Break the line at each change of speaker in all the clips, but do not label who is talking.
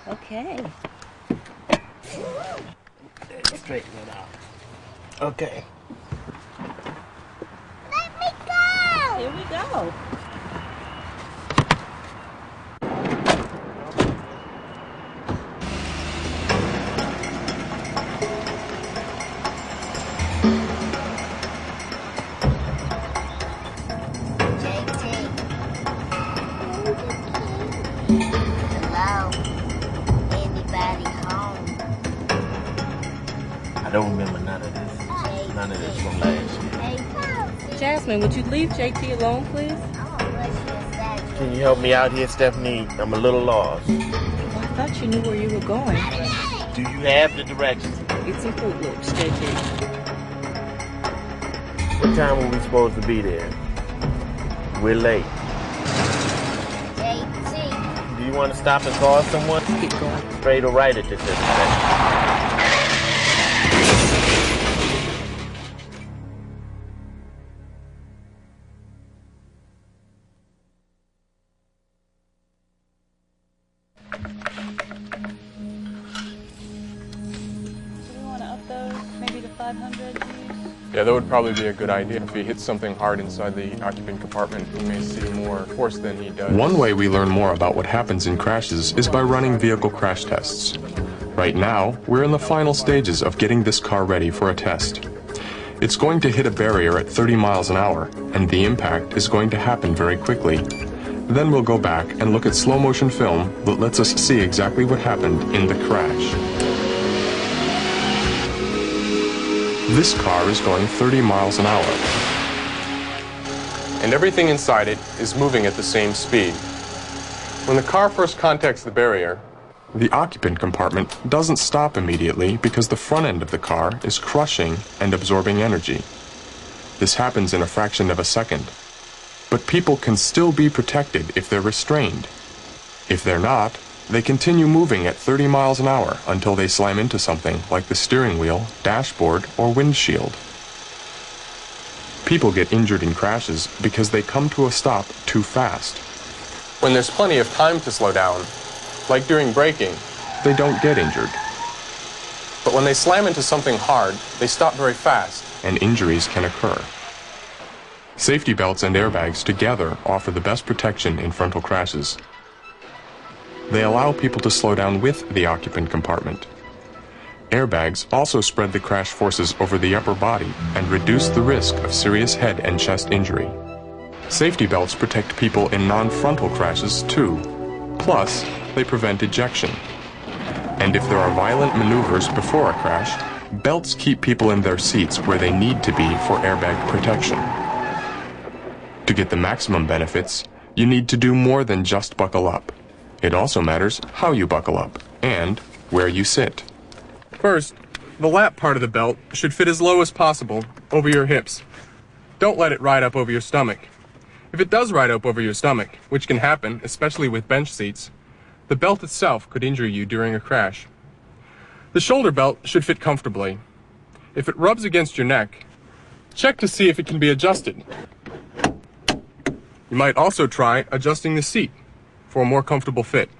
Okay.
Straighten it out. Okay.
Let me go!
Here we go.
Hello? Anybody home?
I don't remember none of this. None of this from last year.
Hey,
Jasmine, would you leave JT alone, please?
I'm gonna brush your statue.
Can you help me out here, Stephanie? I'm a little lost.
Well, I thought you knew where you were going.
Do you have the directions?
Get some Fruit Loops, JT.
What time were we supposed to be there? We're late.
JT.
Do you want to stop and call someone?
Keep going.
Straight or right at this intersection?
Do we want to up those maybe to 500?
Yeah, that would probably be a good idea. If he hits something hard inside the occupant compartment, he may see more force than he does.
One way we learn more about what happens in crashes is by running vehicle crash tests. Right now, we're in the final stages of getting this car ready for a test. It's going to hit a barrier at 30 miles an hour, and the impact is going to happen very quickly. Then we'll go back and look at slow motion film that lets us see exactly what happened in the crash. This car is going 30 miles an hour.
And everything inside it is moving at the same speed. When the car first contacts the barrier,
The occupant compartment doesn't stop immediately because the front end of the car is crushing and absorbing energy. This happens in a fraction of a second. But people can still be protected if they're restrained. If they're not, they continue moving at 30 miles an hour until they slam into something like the steering wheel, dashboard, or windshield. People get injured in crashes because they come to a stop too fast.
when there's plenty of time to slow down, like during braking,
They don't get injured,
but when they slam into something hard, they stop very fast.
and injuries can occur. Safety belts and airbags together offer the best protection in frontal crashes. They allow people to slow down with the occupant compartment. Airbags also spread the crash forces over the upper body and reduce the risk of serious head and chest injury. Safety belts protect people in non-frontal crashes too. Plus, they prevent ejection. And if there are violent maneuvers before a crash, belts keep people in their seats where they need to be for airbag protection. To get the maximum benefits, you need to do more than just buckle up. It also matters how you buckle up and where you sit.
First, the lap part of the belt should fit as low as possible over your hips. Don't let it ride up over your stomach. If it does ride up over your stomach, which can happen, especially with bench seats, the belt itself could injure you during a crash. The shoulder belt should fit comfortably. If it rubs against your neck, check to see if it can be adjusted. You might also try adjusting the seat for a more comfortable fit.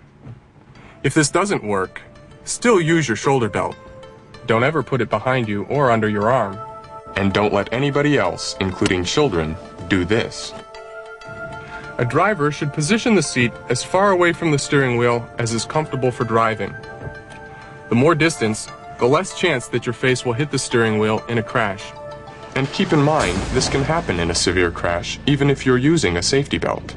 If this doesn't work, still use your shoulder belt. Don't ever put it behind you or under your arm.
And don't let anybody else, including children, do this.
A driver should position the seat as far away from the steering wheel as is comfortable for driving. The more distance, the less chance that your face will hit the steering wheel in a crash.
And keep in mind, this can happen in a severe crash, even if you're using a safety belt.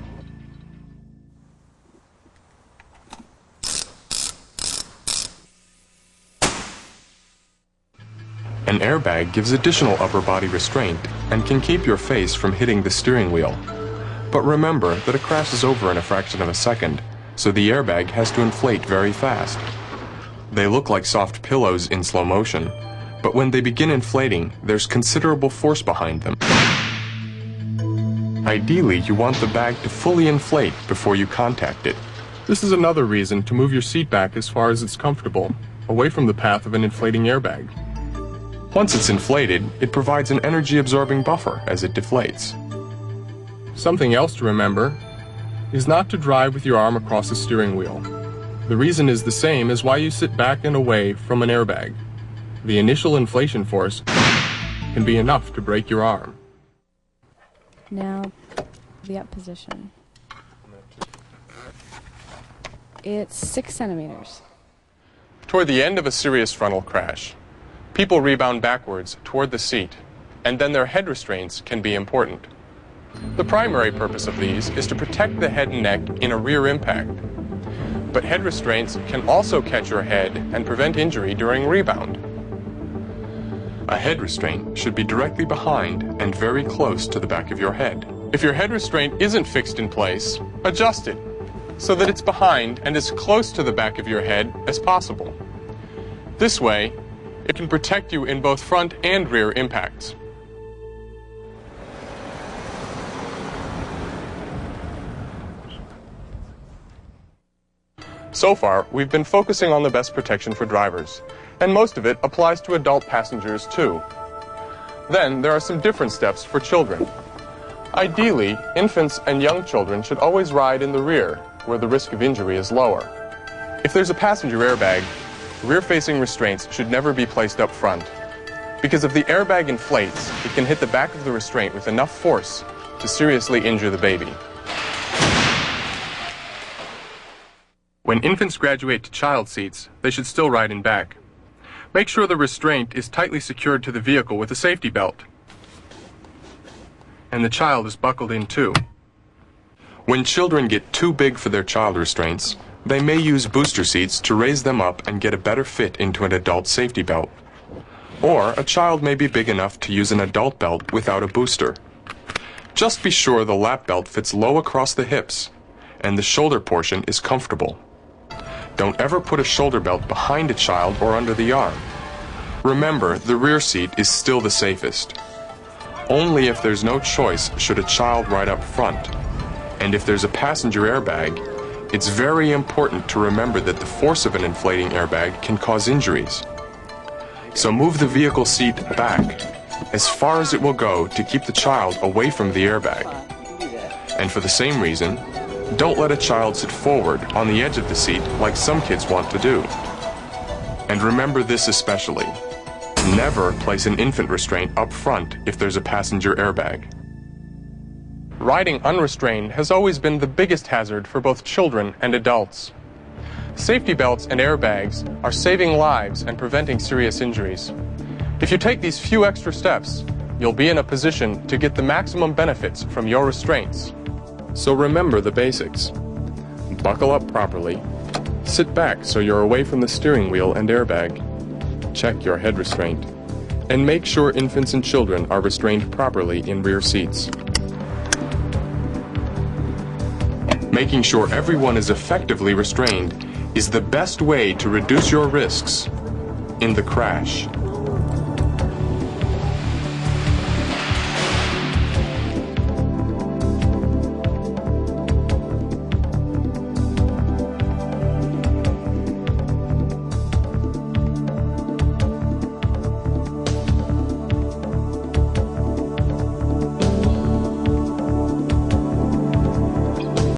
An airbag gives additional upper body restraint and can keep your face from hitting the steering wheel. But remember that a crash is over in a fraction of a second, so the airbag has to inflate very fast. They look like soft pillows in slow motion, but when they begin inflating, there's considerable force behind them. Ideally, you want the bag to fully inflate before you contact it.
This is another reason to move your seat back as far as it's comfortable, away from the path of an inflating airbag.
Once it's inflated, it provides an energy-absorbing buffer as it deflates.
Something else to remember is not to drive with your arm across the steering wheel. The reason is the same as why you sit back and away from an airbag. The initial inflation force can be enough to break your arm.
Now, the up position. It's 6 centimeters.
Toward the end of a serious frontal crash, people rebound backwards toward the seat, and then their head restraints can be important. The primary purpose of these is to protect the head and neck in a rear impact. But head restraints can also catch your head and prevent injury during rebound. A head restraint should be directly behind and very close to the back of your head. If your head restraint isn't fixed in place, adjust it so that it's behind and as close to the back of your head as possible. This way, it can protect you in both front and rear impacts. So far, we've been focusing on the best protection for drivers, and most of it applies to adult passengers too. Then there are some different steps for children. Ideally, infants and young children should always ride in the rear, where the risk of injury is lower. If there's a passenger airbag, rear-facing restraints should never be placed up front, because if the airbag inflates, it can hit the back of the restraint with enough force to seriously injure the baby. When infants graduate to child seats, they should still ride in back. Make sure the restraint is tightly secured to the vehicle with a safety belt, and the child is buckled in too. When children get too big for their child restraints, they may use booster seats to raise them up and get a better fit into an adult safety belt. Or a child may be big enough to use an adult belt without a booster. Just be sure the lap belt fits low across the hips and the shoulder portion is comfortable. Don't ever put a shoulder belt behind a child or under the arm. Remember, the rear seat is still the safest. Only if there's no choice should a child ride up front. And if there's a passenger airbag, it's very important to remember that the force of an inflating airbag can cause injuries. So move the vehicle seat back as far as it will go to keep the child away from the airbag. And for the same reason, don't let a child sit forward on the edge of the seat like some kids want to do. And remember this especially. Never place an infant restraint up front if there's a passenger airbag. Riding unrestrained has always been the biggest hazard for both children and adults. Safety belts and airbags are saving lives and preventing serious injuries. If you take these few extra steps, you'll be in a position to get the maximum benefits from your restraints. So remember the basics. Buckle up properly. Sit back so you're away from the steering wheel and airbag. Check your head restraint. And make sure infants and children are restrained properly in rear seats. Making sure everyone is effectively restrained is the best way to reduce your risks in the crash.